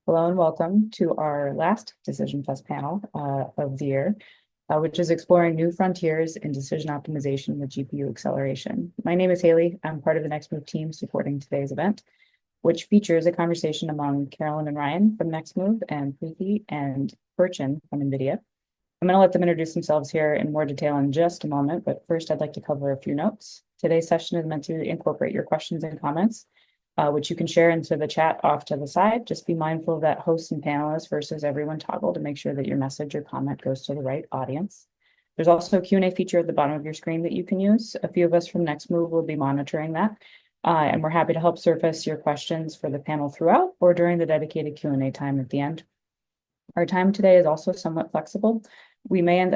Hello and welcome to our last Decision Fest panel of the year, which is exploring new frontiers in decision optimization with GPU acceleration. My name is Haley. I'm part of the Nextmv team supporting today's event, which features a conversation among Carolyn and Ryan from Nextmv and Preethi and Burcin from NVIDIA. I'm going to let them introduce themselves here in more detail in just a moment, but first I'd like to cover a few notes. Today's session is meant to incorporate your questions and comments, which you can share into the chat off to the side. Just be mindful that hosts and panelists versus everyone toggle to make sure that your message or comment goes to the right audience. There's also a Q&A feature at the bottom of your screen that you can use. A few of us from Nextmv will be monitoring that, and we're happy to help surface your questions for the panel throughout or during the dedicated Q&A time at the end. Our time today is also somewhat flexible. We may end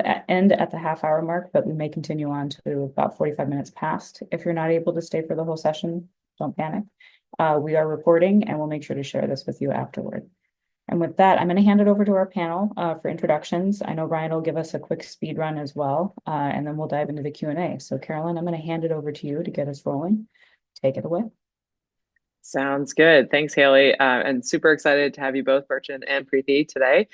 at the half-hour mark, but we may continue on to about 45 minutes past. If you're not able to stay for the whole session, don't panic. We are recording, and we'll make sure to share this with you afterward. And with that, I'm going to hand it over to our panel for introductions. I know Ryan will give us a quick speed run as well, and then we'll dive into the Q&A. So Carolyn, I'm going to hand it over to you to get us rolling. Take it away. Sounds good. Thanks, Haley. And super excited to have you both, Burcin and Preethi, today.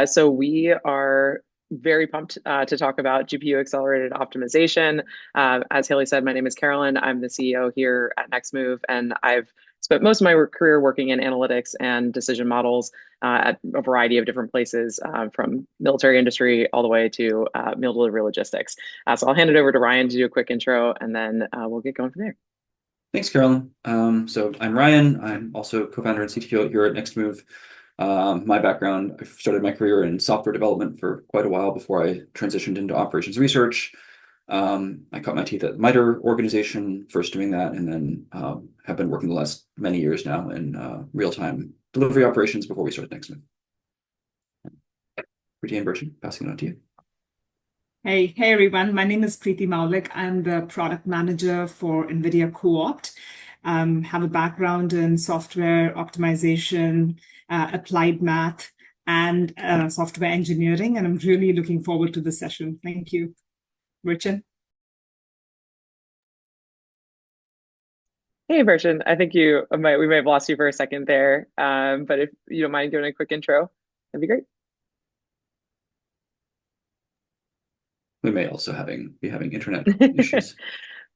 So we are very pumped to talk about GPU-accelerated optimization. As Haley said, my name is Carolyn. I'm the CEO here at Nextmv, and I've spent most of my career working in analytics and decision models at a variety of different places, from military industry all the way to meal delivery logistics. So I'll hand it over to Ryan to do a quick intro, and then we'll get going from there. Thanks, Carolyn. So I'm Ryan. I'm also co-founder and CTO here at Nextmv. My background, I started my career in software development for quite a while before I transitioned into operations research. I cut my teeth at MITRE organization, first doing that, and then have been working the last many years now in real-time delivery operations before we started Nextmv. Preethi and Burcin, passing it on to you. Hey everyone. My name is Preethi Maulik. I'm the product manager for NVIDIA cuOpt. Have a background in software optimization, applied math, and software engineering, and I'm really looking forward to the session. Thank you. Burcin. Hey, Burcin. I think we may have lost you for a second there, but if you don't mind giving a quick intro, that'd be great. We may also be having internet issues.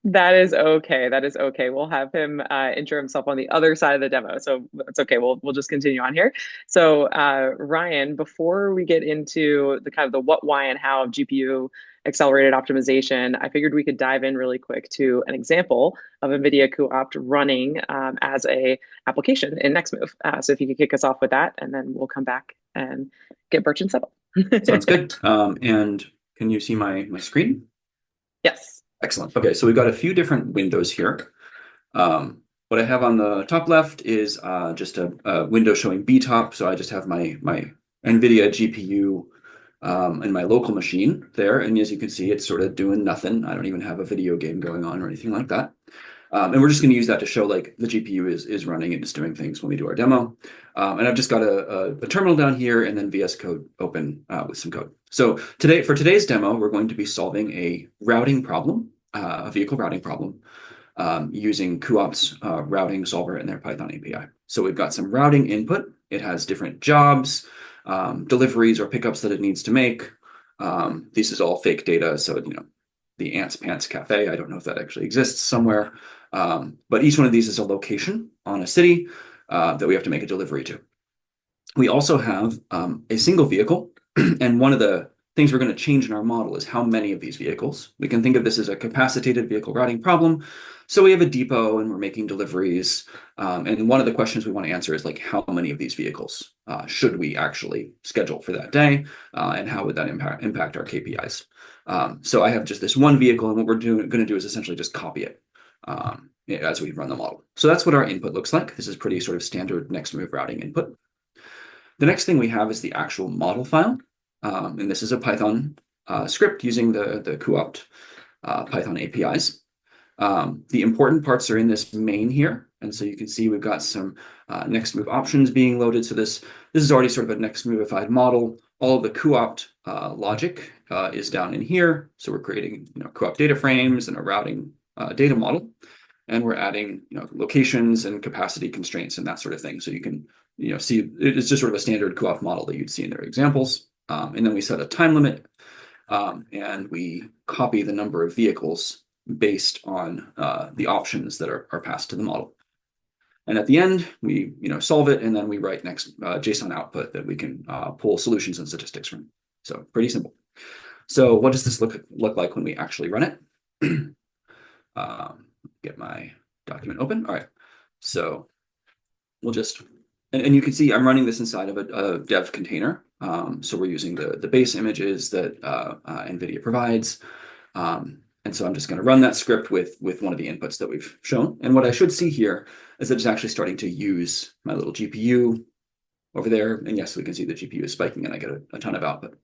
That is okay. That is okay. We'll have him intro himself on the other side of the demo. So that's okay. We'll just continue on here. So Ryan, before we get into the kind of the what, why, and how of GPU accelerated optimization, I figured we could dive in really quick to an example of NVIDIA cuOpt running as a application in Nextmv. So if you could kick us off with that, and then we'll come back and get Burcin set up. Sounds good. And can you see my screen? Yes. Excellent. Okay, so we've got a few different windows here. What I have on the top left is just a window showing BTOP. So I just have my NVIDIA GPU in my local machine there. And as you can see, it's sort of doing nothing. I don't even have a video game going on or anything like that. And we're just going to use that to show like the GPU is running and it's doing things when we do our demo. And I've just got a terminal down here and then VS Code open with some code. So for today's demo, we're going to be solving a routing problem, a vehicle routing problem, using cuOpt's routing solver and their Python API. So we've got some routing input. It has different jobs, deliveries or pickups that it needs to make. This is all fake data. So, the Ants Pants Cafe, I don't know if that actually exists somewhere. But each one of these is a location on a city that we have to make a delivery to. We also have a single vehicle. And one of the things we're going to change in our model is how many of these vehicles. We can think of this as a capacitated vehicle routing problem. So we have a depot and we're making deliveries. And one of the questions we want to answer is like, how many of these vehicles should we actually schedule for that day? And how would that impact our KPIs? So I have just this one vehicle, and what we're going to do is essentially just copy it as we run the model. So that's what our input looks like. This is pretty sort of standard Nextmv routing input. The next thing we have is the actual model file. And this is a Python script using the cuOpt Python APIs. The important parts are in this main here. And so you can see we've got some Nextmv options being loaded. So this is already sort of a Nextmvified model. All of the cuOpt logic is down in here. So we're creating cuOpt data frames and a routing data model. and we're adding, locations and capacity constraints and that sort of thing. So you can, see it's just sort of a standard cuOpt model that you'd see in their examples. And then we set a time limit, and we copy the number of vehicles based on the options that are passed to the model. And at the end, we solve it, and then we write next JSON output that we can pull solutions and statistics from. So pretty simple. So what does this look like when we actually run it? Get my document open. All right. So we'll just, and you can see I'm running this inside of a dev container. So we're using the base images that NVIDIA provides. And so I'm just going to run that script with one of the inputs that we've shown. And what I should see here is that it's actually starting to use my little GPU over there. And yes, we can see the GPU is spiking and I get a ton of output.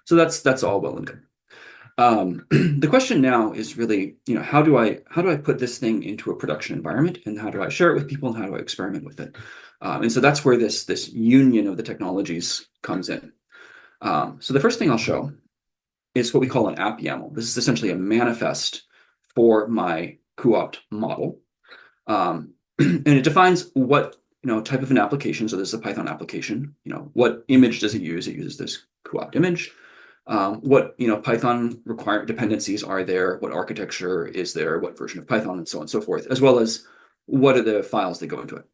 So that's all well and good. The question now is really, how do I put this thing into a production environment, and how do I share it with people, and how do I experiment with it? And so that's where this union of the technologies comes in. So the first thing I'll show is what we call an app YAML. This is essentially a manifest for my cuOpt model. And it defines what type of an application. So this is a Python application. What image does it use? It uses this cuOpt image. What Python required dependencies are there, what architecture is there, what version of Python, and so on and so forth, as well as what are the files that go into it.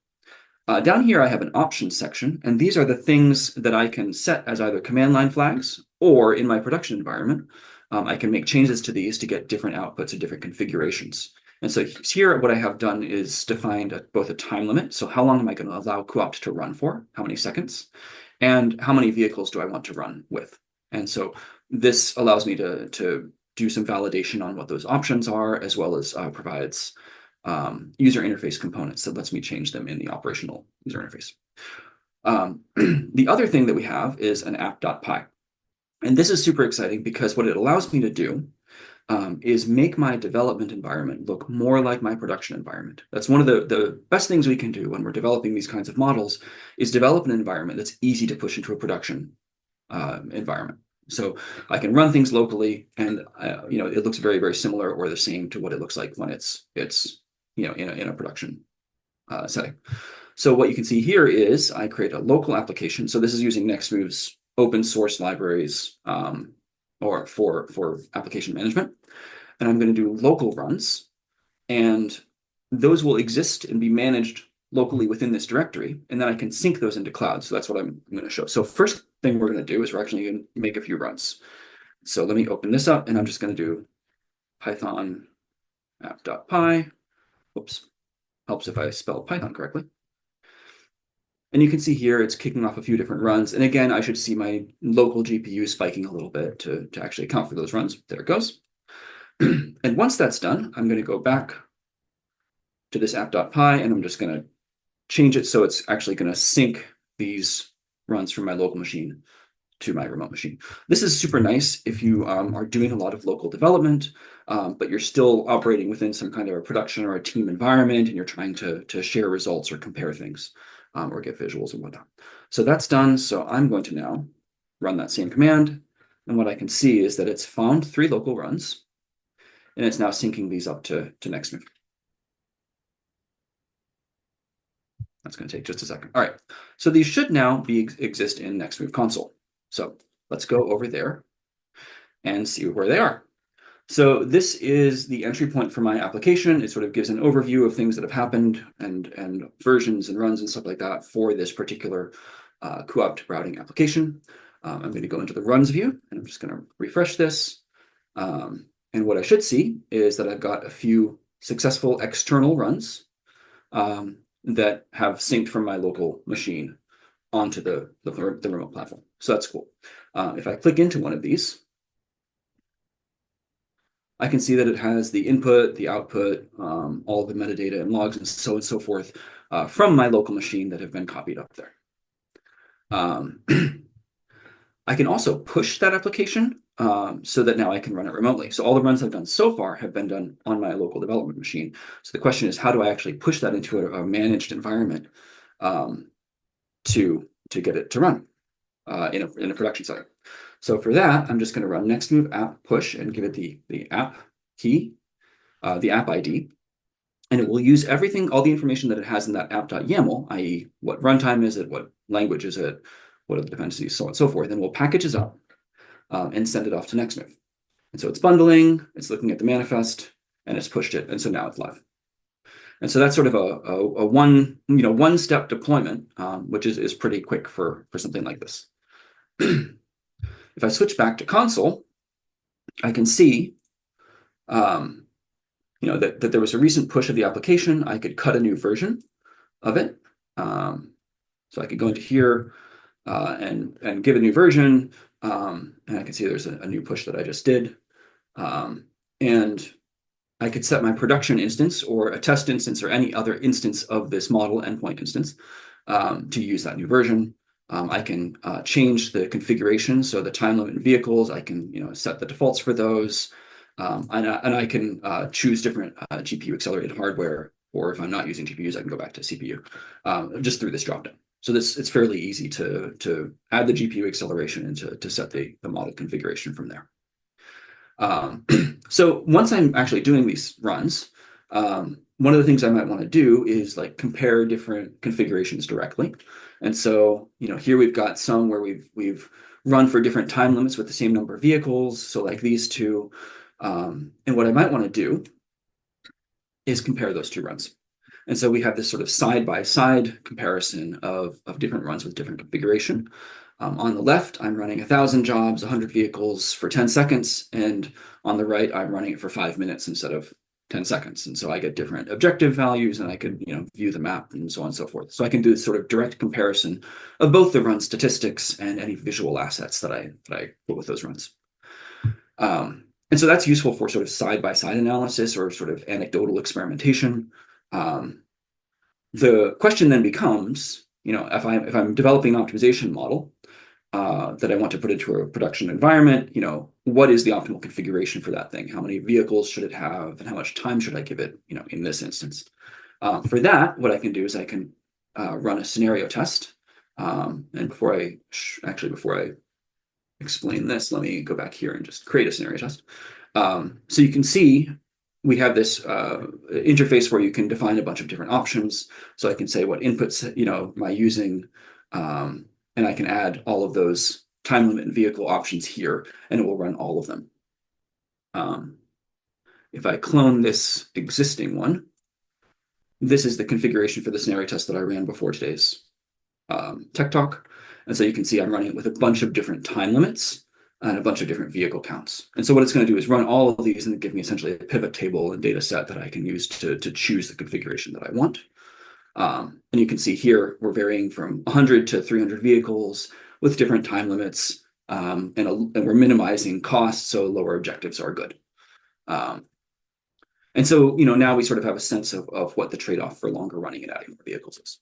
Down here, I have an options section, and these are the things that I can set as either command line flags, or in my production environment, I can make changes to these to get different outputs and different configurations. And so here, what I have done is defined both a time limit. So how long am I going to allow cuOpt to run for? How many seconds? And how many vehicles do I want to run with? And so this allows me to do some validation on what those options are, as well as provides user interface components that lets me change them in the operational user interface. The other thing that we have is an app.py. And this is super exciting because what it allows me to do is make my development environment look more like my production environment. That's one of the best things we can do when we're developing these kinds of models, is develop an environment that's easy to push into a production environment. So I can run things locally, and it looks very, very similar or the same to what it looks like when it's in a production setting. So what you can see here is I create a local application. So this is using Nextmv's open source libraries or for application management, and I'm going to do local runs, and those will exist and be managed locally within this directory, and then I can sync those into cloud. So that's what I'm going to show. So first thing we're going to do is we're actually going to make a few runs. So let me open this up, and I'm just going to do Python app.py. Oops, helps if I spell Python correctly. And you can see here it's kicking off a few different runs. And again, I should see my local GPU spiking a little bit to actually account for those runs. There it goes. And once that's done, I'm going to go back to this app.py, and I'm just going to change it so it's actually going to sync these runs from my local machine to my remote machine. This is super nice if you are doing a lot of local development, but you're still operating within some kind of a production or a team environment, and you're trying to share results or compare things or get visuals and whatnot. So that's done. So I'm going to now run that same command. And what I can see is that it's found 3 local runs, and it's now syncing these up to Nextmv. That's going to take just a second. All right. So these should now exist in Nextmv console. So let's go over there and see where they are. So this is the entry point for my application. It sort of gives an overview of things that have happened and versions and runs and stuff like that for this particular cuOpt routing application. I'm going to go into the runs view, and I'm just going to refresh this. And what I should see is that I've got a few successful external runs that have synced from my local machine onto the remote platform. So that's cool. If I click into one of these, I can see that it has the input, the output, all of the metadata and logs and so on and so forth from my local machine that have been copied up there. I can also push that application so that now I can run it remotely. So all the runs I've done so far have been done on my local development machine. So the question is, how do I actually push that into a managed environment to get it to run in a production setting? So for that, I'm just going to run Nextmv app push and give it the app key, the app ID. And it will use everything, all the information that it has in that app.yaml, i.e. what runtime is it, what language is it, what are the dependencies, so on and so forth, and we'll package it up and send it off to Nextmv. And so it's bundling, it's looking at the manifest, and it's pushed it, and so now it's live. And so that's sort of a one-step deployment, which is pretty quick for something like this. If I switch back to console, I can see that there was a recent push of the application. I could cut a new version of it. So I could go into here and give a new version, and I can see there's a new push that I just did. And I could set my production instance or a test instance or any other instance of this model endpoint instance to use that new version. I can change the configuration, so the time limit vehicles, I can set the defaults for those. And I can choose different GPU accelerated hardware, or if I'm not using GPUs, I can go back to CPU just through this dropdown. So it's fairly easy to add the GPU acceleration and to set the model configuration from there. So once I'm actually doing these runs, one of the things I might want to do is like compare different configurations directly. And so here we've got some where we've run for different time limits with the same number of vehicles. So like these two. And what I might want to do is compare those two runs. And so we have this sort of side-by-side comparison of different runs with different configuration. On the left, I'm running 1,000 jobs, 100 vehicles for 10 seconds. And on the right, I'm running it for 5 minutes instead of 10 seconds. And so I get different objective values, and I could view the map and so on and so forth. So I can do this sort of direct comparison of both the run statistics and any visual assets that I put with those runs. And so that's useful for sort of side-by-side analysis or sort of anecdotal experimentation. The question then becomes, if I'm developing an optimization model that I want to put into a production environment, what is the optimal configuration for that thing? How many vehicles should it have, and how much time should I give it, in this instance? For that, what I can do is I can run a scenario test. And before I explain this, let me go back here and just create a scenario test. So you can see we have this interface where you can define a bunch of different options. So I can say what inputs am I using, and I can add all of those time limit and vehicle options here, and it will run all of them. If I clone this existing one, this is the configuration for the scenario test that I ran before today's tech talk. And so you can see I'm running it with a bunch of different time limits and a bunch of different vehicle counts. And so what it's going to do is run all of these and give me essentially a pivot table and data set that I can use to choose the configuration that I want. And you can see here, we're varying from 100 to 300 vehicles with different time limits, and we're minimizing costs, so lower objectives are good. And so, now we sort of have a sense of what the trade-off for longer running and adding more vehicles is.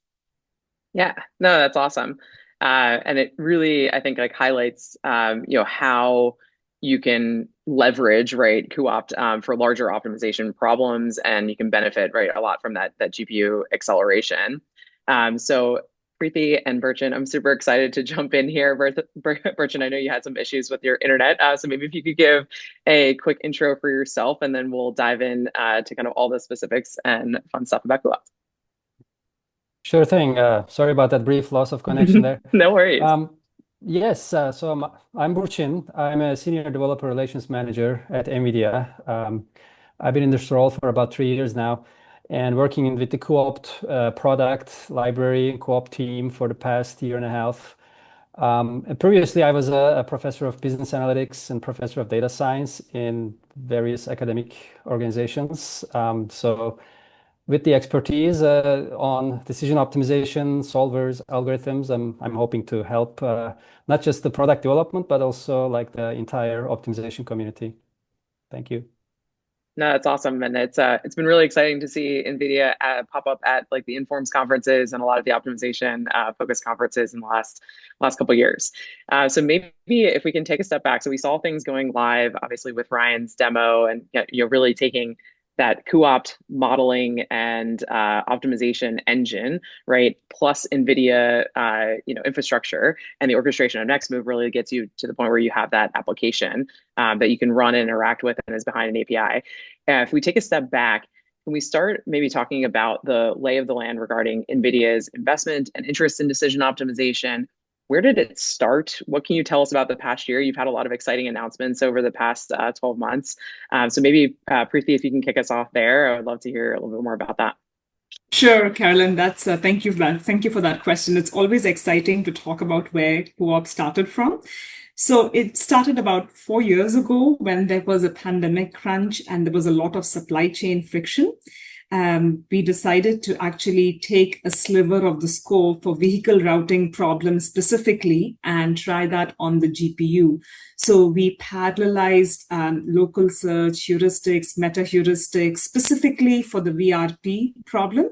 Yeah, no, that's awesome. And it really, I think, highlights, how you can leverage, right, cuOpt for larger optimization problems, and you can benefit, right, a lot from that GPU acceleration. So Preethi and Burcin, I'm super excited to jump in here. Burcin, I know you had some issues with your internet, so maybe if you could give a quick intro for yourself, and then we'll dive in to kind of all the specifics and fun stuff about cuOpt. Sure thing. Sorry about that brief loss of connection there. No worries. Yes, so I'm Burcin. I'm a Senior Developer Relations Manager at NVIDIA. I've been in this role for about 3 years now, and working with the cuOpt product library, cuOpt team for the past year and a half. And previously, I was a professor of business analytics and professor of data science in various academic organizations. So with the expertise on decision optimization, solvers, algorithms, I'm hoping to help not just the product development, but also like the entire optimization community. Thank you. No, that's awesome, and it's been really exciting to see NVIDIA pop up at like the Informs conferences and a lot of the optimization focused conferences in the last couple of years. So maybe if we can take a step back, so we saw things going live, obviously with Ryan's demo, and really taking that cuOpt modeling and optimization engine, right, plus NVIDIA, infrastructure, and the orchestration of Nextmv really gets you to the point where you have that application that you can run and interact with and is behind an API. If we take a step back, can we start maybe talking about the lay of the land regarding NVIDIA's investment and interest in decision optimization? Where did it start? What can you tell us about the past year? You've had a lot of exciting announcements over the past 12 months. So maybe, Preethi, if you can kick us off there, I would love to hear a little bit more about that. Sure, Carolyn. Thank you for that question. It's always exciting to talk about where cuOpt started from. So it started about 4 years ago when there was a pandemic crunch and there was a lot of supply chain friction. We decided to actually take a sliver of the scope for vehicle routing problems specifically and try that on the GPU. So we parallelized local search, heuristics, meta heuristics, specifically for the VRP problem.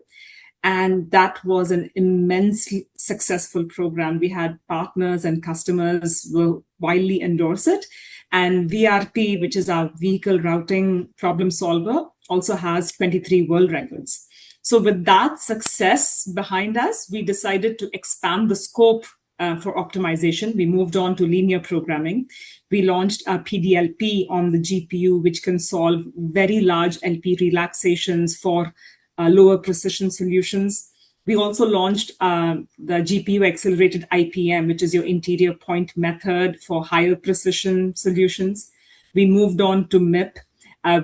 And that was an immensely successful program. We had partners and customers will widely endorse it. And VRP, which is our vehicle routing problem solver, also has 23 world records. So with that success behind us, we decided to expand the scope for optimization. We moved on to linear programming. We launched a PDLP on the GPU, which can solve very large LP relaxations for lower precision solutions. We also launched the GPU-accelerated IPM, which is your interior point method for higher precision solutions. We moved on to MIP.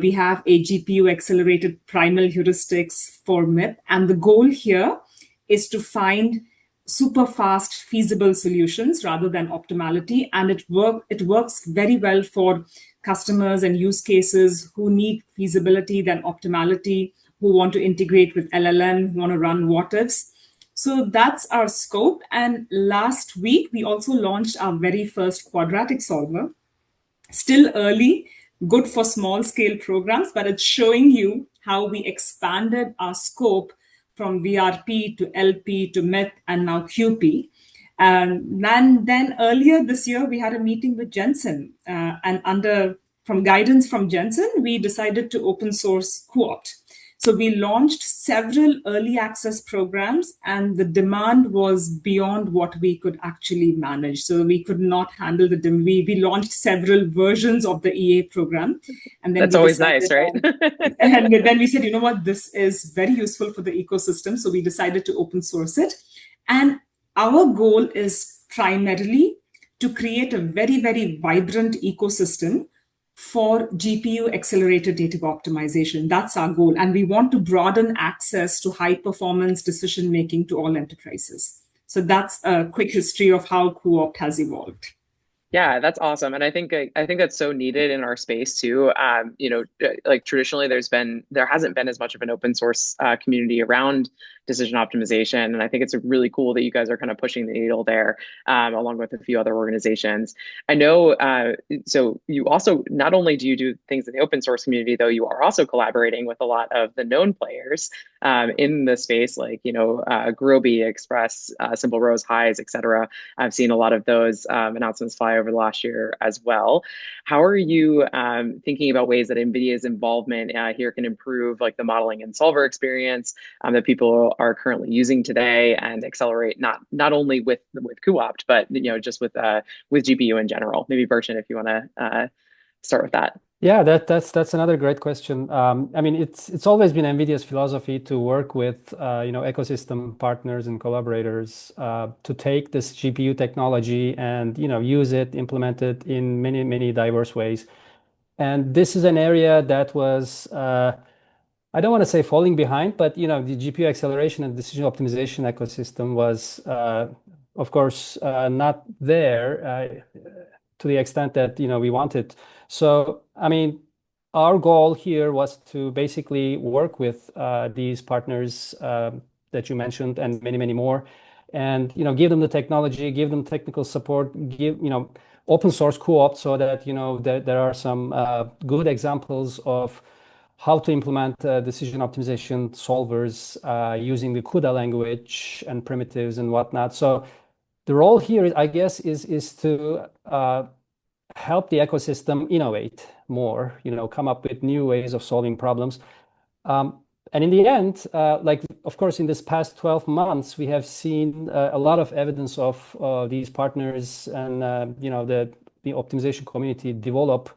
We have a GPU-accelerated primal heuristics for MIP. And the goal here is to find super fast, feasible solutions rather than optimality. And it works very well for customers and use cases who need feasibility than optimality, who want to integrate with LLM, who want to run what-ifs. So that's our scope. And last week, we also launched our very first quadratic solver. Still early, good for small scale programs, but it's showing you how we expanded our scope from VRP to LP to MIP and now QP. And then earlier this year, we had a meeting with Jensen and from guidance from Jensen, we decided to open source cuOpt. So we launched several early access programs and the demand was beyond what we could actually manage. So we could not handle the demand. We launched several versions of the EA program. And then that's always nice, right? And then we said, you know what, this is very useful for the ecosystem. So we decided to open source it. And our goal is primarily to create a very, very vibrant ecosystem for GPU-accelerated native optimization. That's our goal. And we want to broaden access to high-performance decision-making to all enterprises. So that's a quick history of how cuOpt has evolved. Yeah, that's awesome. And I think that's so needed in our space too. Like traditionally there hasn't been as much of an open source community around decision optimization. And I think it's really cool that you guys are kind of pushing the needle there, along with a few other organizations. I know, so you also, not only do you do things in the open source community, though, you are also collaborating with a lot of the known players in the space, like, Groby, Express, Simple Rose, Highs, etc. I've seen a lot of those announcements fly over the last year as well. How are you thinking about ways that NVIDIA's involvement here can improve like the modeling and solver experience that people are currently using today and accelerate not only with cuOpt, but just with GPU in general? Maybe Burcin, if you want to start with that. Yeah, that's another great question. I mean, it's always been NVIDIA's philosophy to work with ecosystem partners and collaborators to take this GPU technology and use it, implement it in many diverse ways. And this is an area that was I don't want to say falling behind, but the GPU acceleration and decision optimization ecosystem was, of course, not there to the extent that we wanted. So, I mean, our goal here was to basically work with these partners that you mentioned and many more, and give them the technology, give them technical support, give open source cuOpt so that there are some good examples of how to implement decision optimization solvers using the CUDA language and primitives and whatnot. So the role here, I guess, is to help the ecosystem innovate more, come up with new ways of solving problems. And in the end, of course, in this past 12 months, we have seen a lot of evidence of these partners and the optimization community develop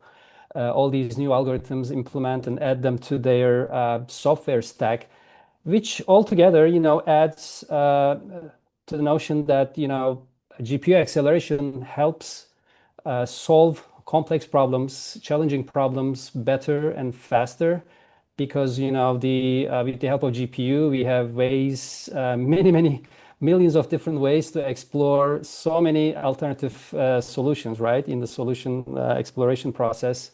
all these new algorithms, implement and add them to their software stack, which altogether, adds to the notion that, GPU acceleration helps solve complex problems, challenging problems better and faster, because with the help of GPU, we have ways, many millions of different ways to explore so many alternative solutions, right, in the solution exploration process.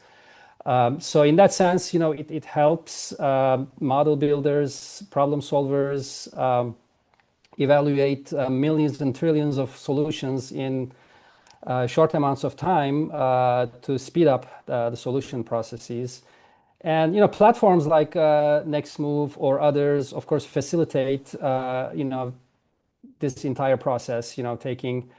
So in that sense, it helps model builders, problem solvers evaluate millions and trillions of solutions in short amounts of time to speed up the solution processes. And platforms like Nextmv or others, of course, facilitate this entire process. Taking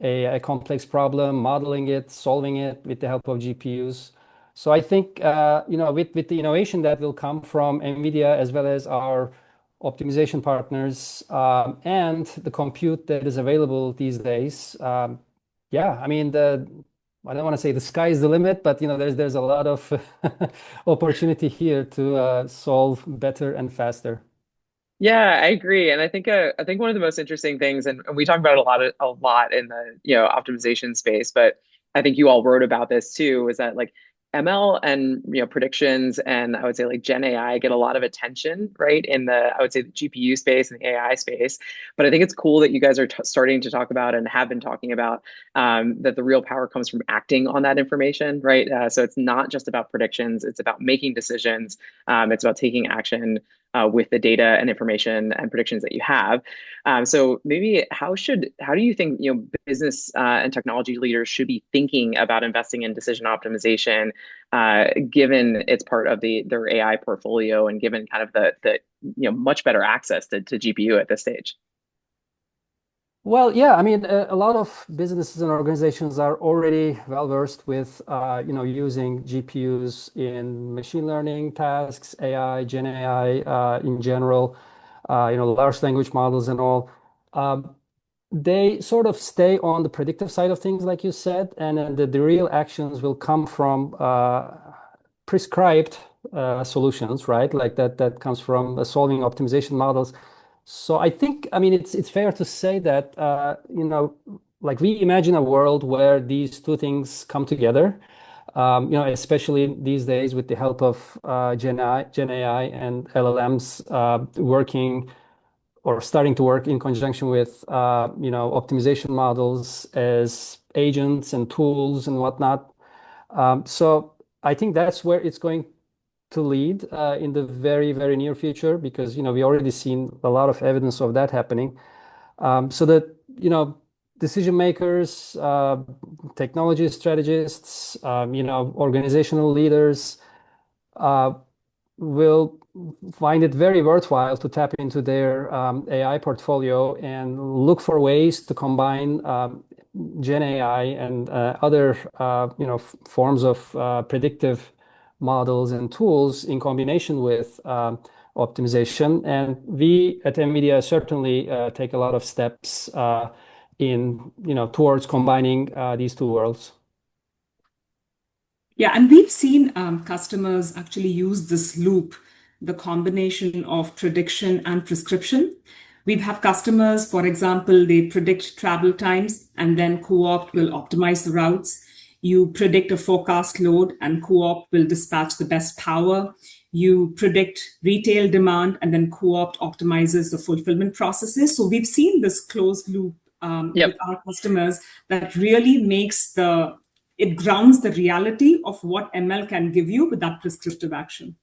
a complex problem, modeling it, solving it with the help of GPUs. So I think with the innovation that will come from NVIDIA as well as our optimization partners and the compute that is available these days, yeah, I mean I don't want to say the sky is the limit, but there's a lot of opportunity here to solve better and faster. Yeah, I agree, and I think one of the most interesting things, and we talk about it a lot in the optimization space, but I think you all wrote about this too, is that like ML and predictions and I would say like Gen AI get a lot of attention, right, in the I would say the GPU space and the AI space. But I think it's cool that you guys are starting to talk about and have been talking about that the real power comes from acting on that information, right? So it's not just about predictions; it's about making decisions. It's about taking action with the data and information and predictions that you have. So maybe how do you think business and technology leaders should be thinking about investing in decision optimization, given it's part of their AI portfolio and given kind of the much better access to GPU at this stage? Well, yeah, I mean, a lot of businesses and organizations are already well versed with, using GPUs in machine learning tasks, AI, Gen AI, in general, large language models and all. They sort of stay on the predictive side of things, like you said, and then the real actions will come from prescribed solutions, right? Like that comes from solving optimization models. So I think, I mean, it's fair to say that, like we imagine a world where these two things come together, especially these days with the help of Gen AI and LLMs working or starting to work in conjunction with, optimization models as agents and tools and whatnot. So I think that's where it's going to lead in the very, very near future, because we already seen a lot of evidence of that happening. So that decision makers, technology strategists, organizational leaders will find it very worthwhile to tap into their AI portfolio and look for ways to combine Gen AI and other forms of predictive models and tools in combination with optimization. And we at NVIDIA certainly take a lot of steps towards combining these two worlds. Yeah, and we've seen customers actually use this loop, the combination of prediction and prescription. We have customers, for example, they predict travel times and then cuOpt will optimize the routes. You predict a forecast load and cuOpt will dispatch the best power. You predict retail demand and then cuOpt optimizes the fulfillment processes. So we've seen this closed loop with our customers that really it grounds the reality of what ML can give you with that prescriptive action.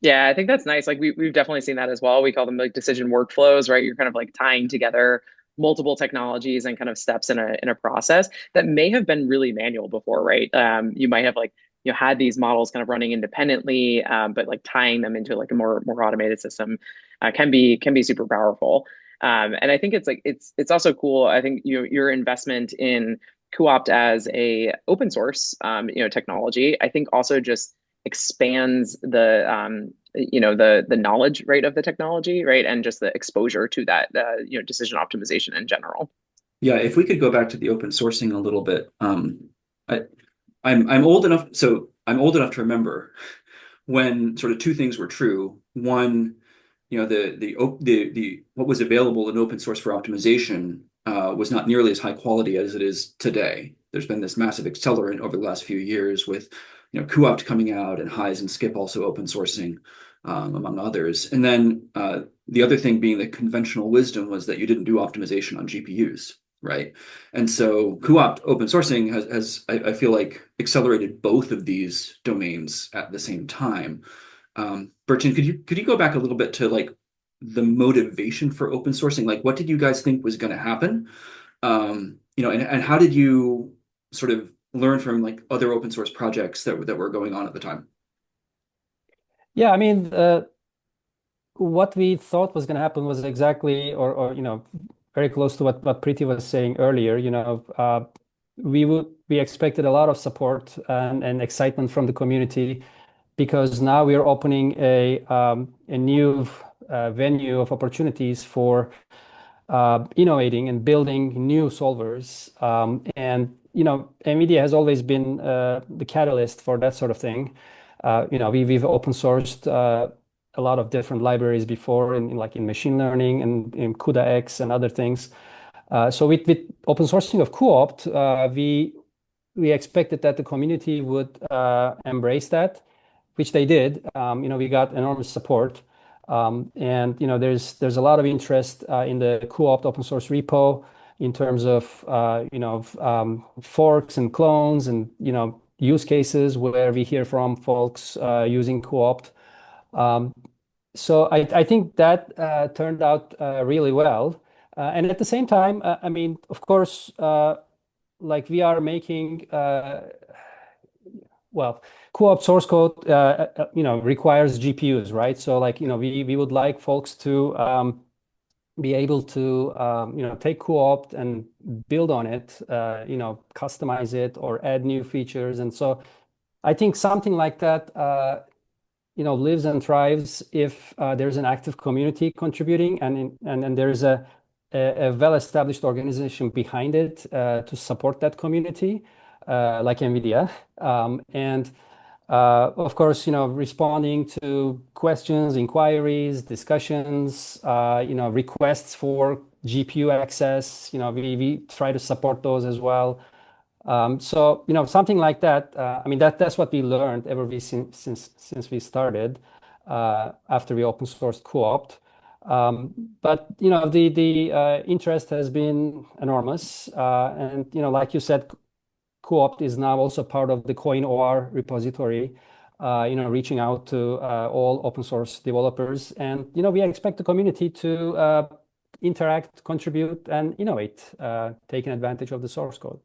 Yeah, I think that's nice. Like we've definitely seen that as well. We call them like decision workflows, right? You're kind of like tying together multiple technologies and kind of steps in a process that may have been really manual before, right? You might have like had these models kind of running independently, but like tying them into like a more automated system can be super powerful. And I think it's also cool. I think your investment in cuOpt as a open source technology, I think also just expands the knowledge rate of the technology, right, and just the exposure to that decision optimization in general. Yeah, if we could go back to the open sourcing a little bit, I'm old enough, so I'm old enough to remember when sort of two things were true. One, the what was available in open source for optimization was not nearly as high quality as it is today. There's been this massive accelerant over the last few years with cuOpt coming out and Highs and Skip also open sourcing, among others. And then the other thing being that conventional wisdom was that you didn't do optimization on GPUs, right? And so cuOpt open sourcing has I feel like accelerated both of these domains at the same time. Burcin, could you go back a little bit to like the motivation for open sourcing? Like, what did you guys think was going to happen? And how did you sort of learn from like other open source projects that were going on at the time? Yeah, I mean, what we thought was going to happen was exactly, or very close to what Preethi was saying earlier. We expected a lot of support and excitement from the community, because now we are opening a new venue of opportunities for innovating and building new solvers. And NVIDIA has always been the catalyst for that sort of thing. We've open sourced a lot of different libraries before, in machine learning and in CUDA-X and other things. So with open sourcing of cuOpt, we expected that the community would embrace that, which they did. We got enormous support. And there's a lot of interest in the cuOpt open source repo in terms of forks and clones and use cases where we hear from folks using cuOpt. So I think that turned out really well. And at the same time, I mean, of course, like we are making cuOpt source code, requires GPUs, right? So we would like folks to be able to, take cuOpt and build on it, customize it or add new features. And so I think something like that, lives and thrives if there's an active community contributing and there's a well-established organization behind it to support that community, like NVIDIA. And of course, responding to questions, inquiries, discussions, requests for GPU access, we try to support those as well. So, something like that. I mean, that's what we learned since we started after we open sourced cuOpt. But the interest has been enormous, and like you said, cuOpt is now also part of the CoinOR repository, reaching out to all open source developers. And, we expect the community to interact, contribute, and innovate, taking advantage of the source code.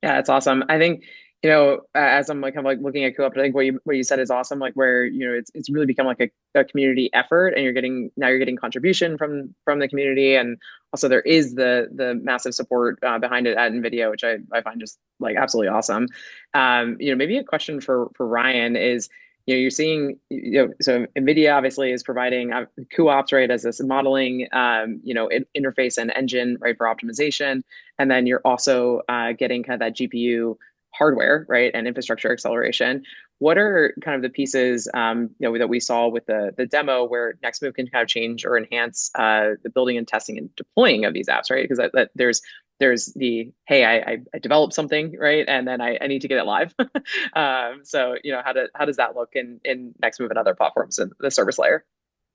Yeah, it's awesome. I think, as I'm kind of like looking at cuOpt, I think what you said is awesome. Like where, it's really become like a community effort, and you're getting contribution from the community, and also there is the massive support behind it at NVIDIA, which I find just like absolutely awesome. Maybe a question for Ryan is, you're seeing, so NVIDIA obviously is providing cuOpt, right, as this modeling, interface and engine, right, for optimization. And then you're also getting kind of that GPU hardware, right, and infrastructure acceleration. What are kind of the pieces, that we saw with the demo where Nextmv can kind of change or enhance the building and testing and deploying of these apps, right? Because that there's the, hey, I developed something, right, and then I need to get it live. So how does that look in Nextmv and other platforms in the service layer?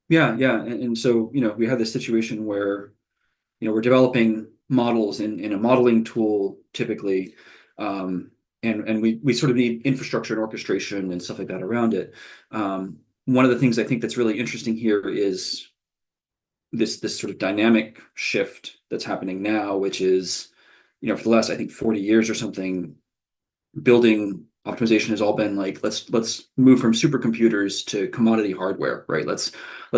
Yeah. And so we have this situation where we're developing models in a modeling tool typically, and we sort of need infrastructure and orchestration and stuff like that around it. One of the things I think that's really interesting here is this sort of dynamic shift that's happening now, which is, for the last, I think, 40 years or something, building optimization has all been like, let's move from supercomputers to commodity hardware, right? Let's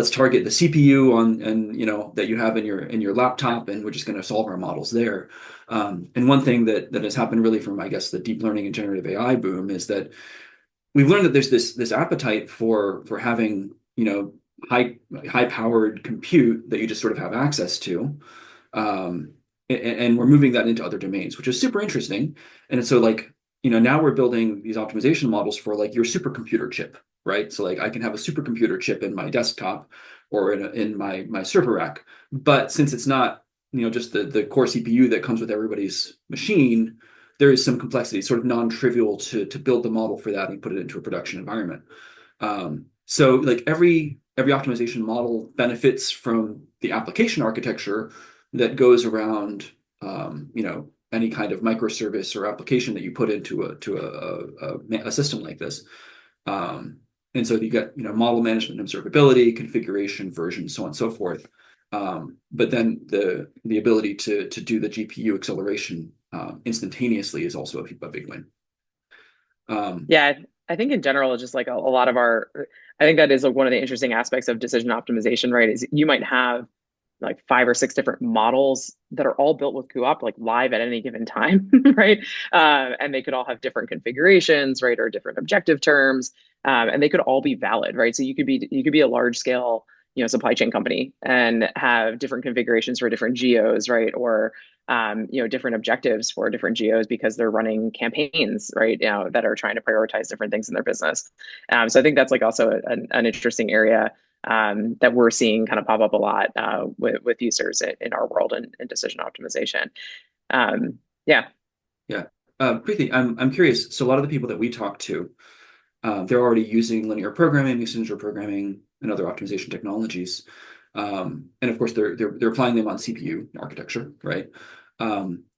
target the CPU that you have in your laptop, and we're just going to solve our models there. And one thing that has happened really from, I guess, the deep learning and generative AI boom is that we've learned that there's this appetite for having high powered compute that you just sort of have access to, and we're moving that into other domains, which is super interesting. And so like now we're building these optimization models for like your supercomputer chip, right? So like I can have a supercomputer chip in my desktop or in my server rack, but since it's not just the core CPU that comes with everybody's machine, there is some complexity, sort of non-trivial to build the model for that and put it into a production environment. So like every optimization model benefits from the application architecture that goes around any kind of microservice or application that you put into a system like this. And so you get model management, observability, configuration, version, so on and so forth. But then the ability to do the GPU acceleration instantaneously is also a big win. Yeah, I think in general, just like a lot of I think that is one of the interesting aspects of decision optimization, right? Is you might have like 5 or 6 different models that are all built with cuOpt, like live at any given time, right? And they could all have different configurations, right, or different objective terms, and they could all be valid, right? So you could be a large scale, supply chain company and have different configurations for different geos, right, or different objectives for different geos because they're running campaigns, right, that are trying to prioritize different things in their business. So I think that's like also an interesting area that we're seeing kind of pop up a lot with users in our world and decision optimization. Yeah. Preethi, I'm curious. So a lot of the people that we talk to, they're already using linear programming, mixed integer programming, and other optimization technologies. And of course, they're applying them on CPU architecture, right?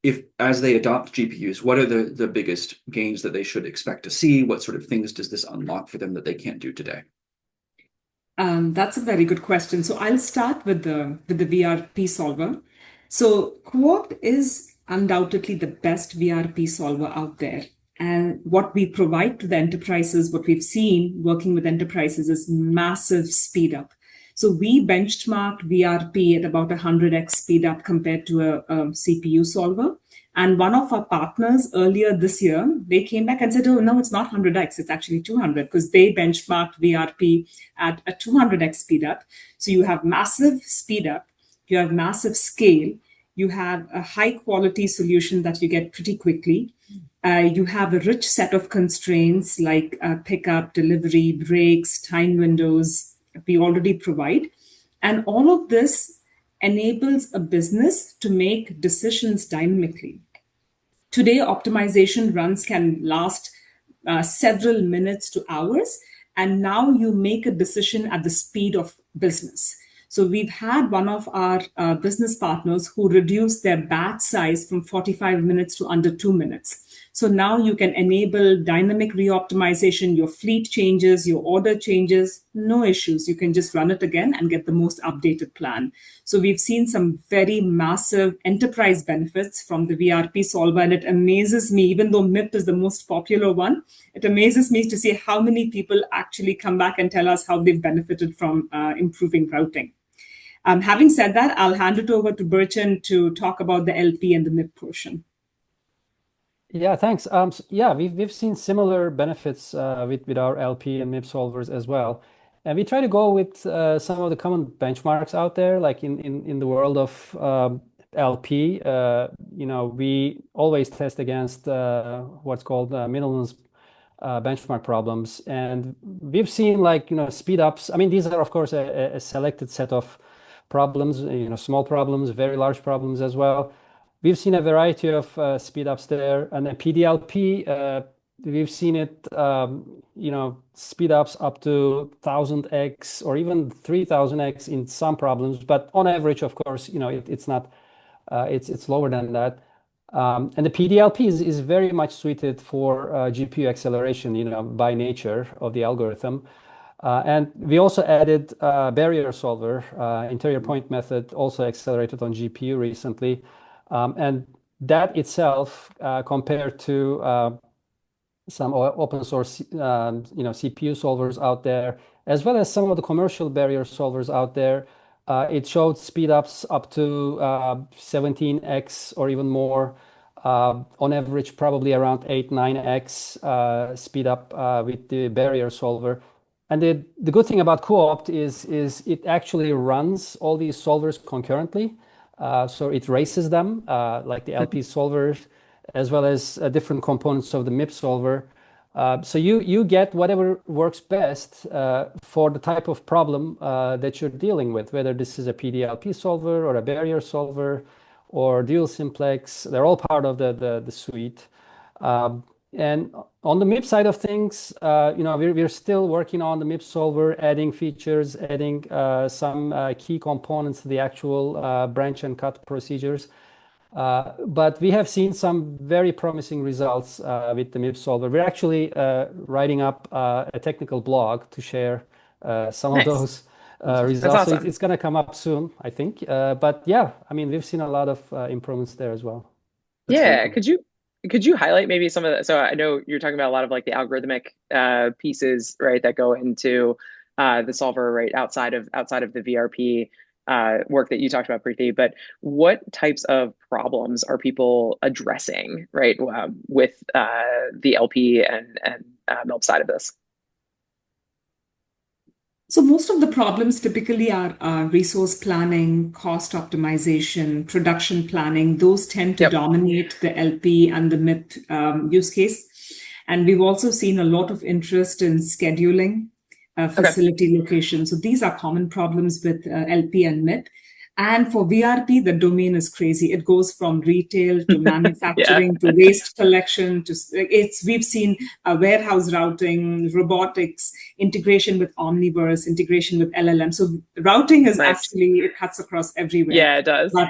If as they adopt GPUs, what are the biggest gains that they should expect to see? What sort of things does this unlock for them that they can't do today? That's a very good question. So I'll start with the VRP solver. So cuOpt is undoubtedly the best VRP solver out there. And what we provide to the enterprises, what we've seen working with enterprises is massive speed up. So we benchmarked VRP at about 100x speed up compared to a CPU solver. And one of our partners earlier this year, they came back and said, oh, no, it's not 100x, it's actually 200, because they benchmarked VRP at a 200x speed up. So you have massive speed up, you have massive scale, you have a high quality solution that you get pretty quickly. You have a rich set of constraints like pickup, delivery, breaks, time windows we already provide. And all of this enables a business to make decisions dynamically. Today, optimization runs can last several minutes to hours, and now you make a decision at the speed of business. So we've had one of our business partners who reduced their batch size from 45 minutes to under 2 minutes. So now you can enable dynamic reoptimization, your fleet changes, your order changes, no issues. You can just run it again and get the most updated plan. So we've seen some very massive enterprise benefits from the VRP solver, and it amazes me, even though MIP is the most popular one, it amazes me to see how many people actually come back and tell us how they've benefited from improving routing. Having said that, I'll hand it over to Burcin to talk about the LP and the MIP portion. Yeah, thanks. So yeah, we've seen similar benefits with our LP and MIP solvers as well, and we try to go with some of the common benchmarks out there, like in the world of LP. We always test against what's called Middleton's benchmark problems, and we've seen speed ups. I mean, these are of course a selected set of problems, small problems, very large problems as well. We've seen a variety of speed ups there, and the PDLP, we've seen it, speed ups up to 1000x or even 3000x in some problems. But on average, of course, it's not, it's lower than that. And the PDLP is very much suited for GPU acceleration, by nature of the algorithm. And we also added barrier solver, interior point method, also accelerated on GPU recently. And that itself, compared to some open source, CPU solvers out there, as well as some of the commercial barrier solvers out there, it showed speed ups up to 17x or even more. On average, probably around 8-9x speed up with the barrier solver. And the good thing about cuOpt is it actually runs all these solvers concurrently. So it races them like the LP solvers. as well as different components of the MIP solver. So you get whatever works best for the type of problem that you're dealing with, whether this is a PDLP solver or a barrier solver or dual simplex. They're all part of the suite. And on the MIP side of things, we're still working on the MIP solver, adding features, adding some key components to the actual branch and cut procedures. But we have seen some very promising results with the MIP solver. We're actually writing up a technical blog to share some of those results. That's awesome. So it's going to come up soon, I think. But yeah, I mean, we've seen a lot of improvements there as well. That's Yeah, very cool. could you highlight maybe some of the, so I know you're talking about a lot of like the algorithmic pieces, right, that go into the solver, right, outside of the VRP work that you talked about, Preethi, but what types of problems are people addressing, right, with the LP and MILP side of this? So most of the problems typically are resource planning, cost optimization, production planning. Those tend to dominate the LP and the MIP use case. And we've also seen a lot of interest in scheduling, facility location. So these are common problems with LP and MIP. And for VRP, the domain is crazy. It goes from retail to manufacturing to waste collection to we've seen warehouse routing, robotics, integration with Omniverse, integration with LLM. So routing is actually, it cuts across everywhere. Yeah, it does. But,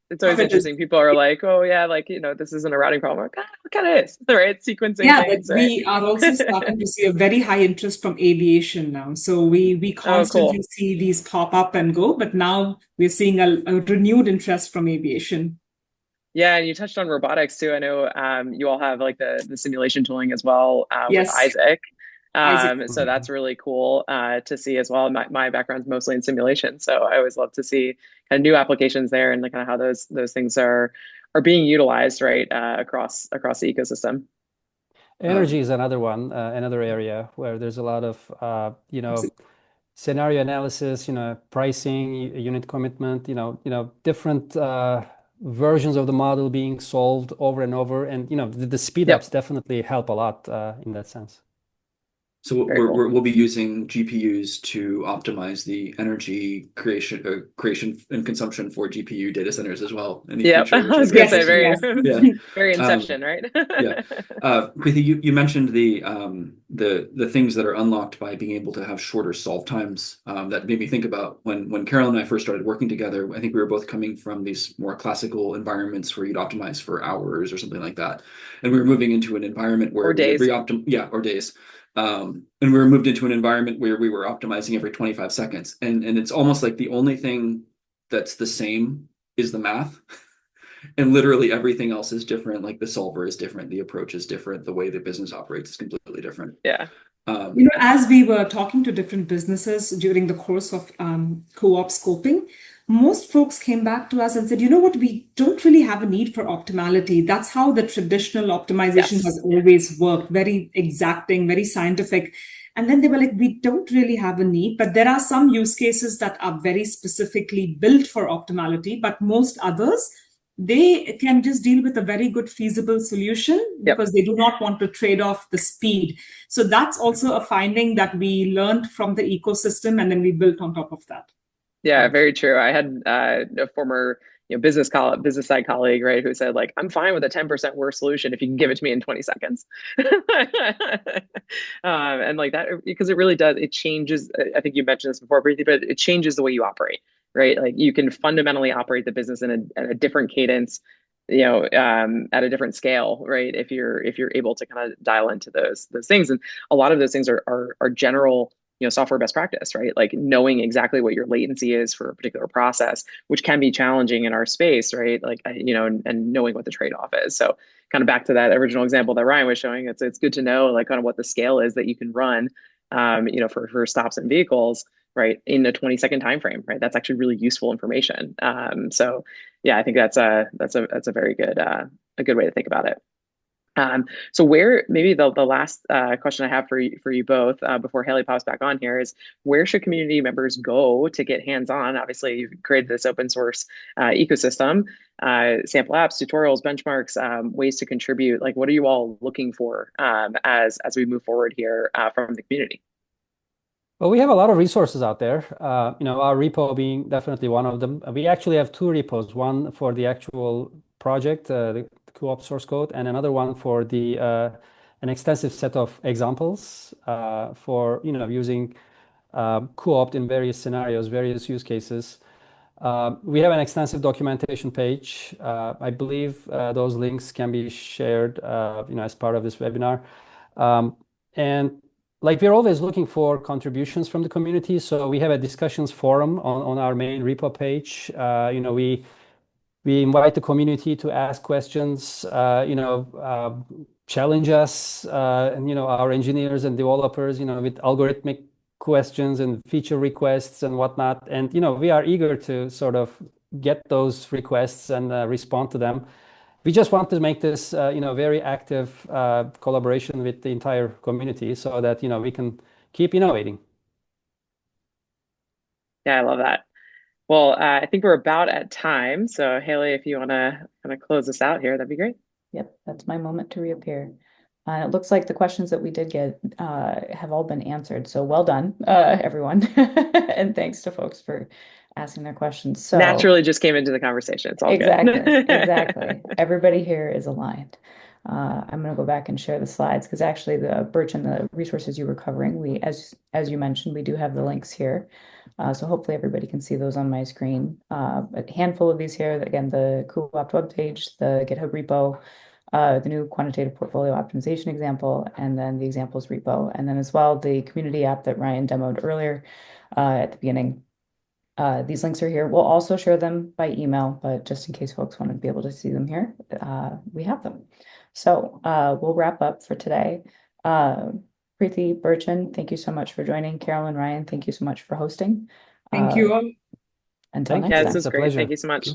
it's always interesting. People are like, oh yeah, like, this isn't a routing problem. Like, it kind of is, right? Sequencing things, but we are also starting to see a very high interest from aviation now. So we constantly see these pop up and go, but now we're seeing a renewed interest from aviation. Yeah, and you touched on robotics too. I know you all have like the simulation tooling as well with Isaac. So that's really cool to see as well. My background's mostly in simulation, so I always love to see kind of new applications there and like kind of how those things are being utilized, right, across the ecosystem. Energy is another one, another area where there's a lot of scenario analysis, pricing, unit commitment, different versions of the model being solved over and over, and the speed ups definitely help a lot in that sense. So we'll be using GPUs to optimize the energy creation and consumption for GPU data centers as well. Yeah, I was going to say very Inception, right? Preethi, you mentioned the things that are unlocked by being able to have shorter solve times. That made me think about when Carolyn and I first started working together. I think we were both coming from these more classical environments where you'd optimize for hours or something like that, and we were moving into an environment where or days. Or days. And we were moved into an environment where we were optimizing every 25 seconds. And it's almost like the only thing that's the same is the math. And literally everything else is different. Like the solver is different. The approach is different. The way the business operates is completely different. Yeah. As we were talking to different businesses during the course of cuOpt scoping, most folks came back to us and said, you know what, we don't really have a need for optimality. That's how the traditional optimization has always worked, very exacting, very scientific. And then they were like, we don't really have a need, but there are some use cases that are very specifically built for optimality, but most others, they can just deal with a very good feasible solution because they do not want to trade off the speed. So that's also a finding that we learned from the ecosystem, and then we built on top of that. Yeah, very true. I had a former business side colleague, right, who said like, I'm fine with a 10% worse solution if you can give it to me in 20 seconds. And like that, because it really does, it changes. I think you mentioned this before, Preethi, but it changes the way you operate, right? Like you can fundamentally operate the business in a different cadence, at a different scale, right? If you're able to kind of dial into those things, and a lot of those things are general software best practice, right? Like knowing exactly what your latency is for a particular process, which can be challenging in our space, right? Like, and knowing what the trade-off is. So kind of back to that original example that Ryan was showing, it's good to know like kind of what the scale is that you can run, for stops and vehicles, right? In a 20-second time frame, right? That's actually really useful information. So yeah, I think that's a very good, a good way to think about it. So where, maybe the last question I have for you both before Haley pops back on here is, where should community members go to get hands-on? Obviously, you've created this open source ecosystem, sample apps, tutorials, benchmarks, ways to contribute. Like, what are you all looking for as we move forward here from the community? Well, we have a lot of resources out there. Our repo being definitely one of them. We actually have two repos, one for the actual project, the cuOpt source code, and another one for the an extensive set of examples for using cuOpt in various scenarios, various use cases. We have an extensive documentation page. I believe those links can be shared, as part of this webinar. And like, we're always looking for contributions from the community. So we have a discussions forum on our main repo page. We invite the community to ask questions, challenge us, and our engineers and developers, with algorithmic questions and feature requests and whatnot. And we are eager to sort of get those requests and respond to them. We just want to make this, very active collaboration with the entire community so that, we can keep innovating. Yeah, I love that. Well, I think we're about at time. So Haley, if you want to kind of close this out here, that'd be great. Yep, that's my moment to reappear. It looks like the questions that we did get have all been answered. So well done, everyone. And thanks to folks for asking their questions. So naturally just came into the conversation. It's all exactly, good. exactly. Everybody here is aligned. I'm going to go back and share the slides because actually Burcin, the resources you were covering, as you mentioned, we do have the links here. So hopefully everybody can see those on my screen. A handful of these here, again, the cuOpt webpage, the GitHub repo, the new quantitative portfolio optimization example, and then the examples repo, and then as well the community app that Ryan demoed earlier at the beginning. These links are here. We'll also share them by email, but just in case folks want to be able to see them here, we have them. So we'll wrap up for today. Preethi, Burcin, thank you so much for joining. Carolyn, Ryan, thank you so much for hosting. Thank you all. Until Thank next Yeah, time. this is It's a great. pleasure. Thank you so much.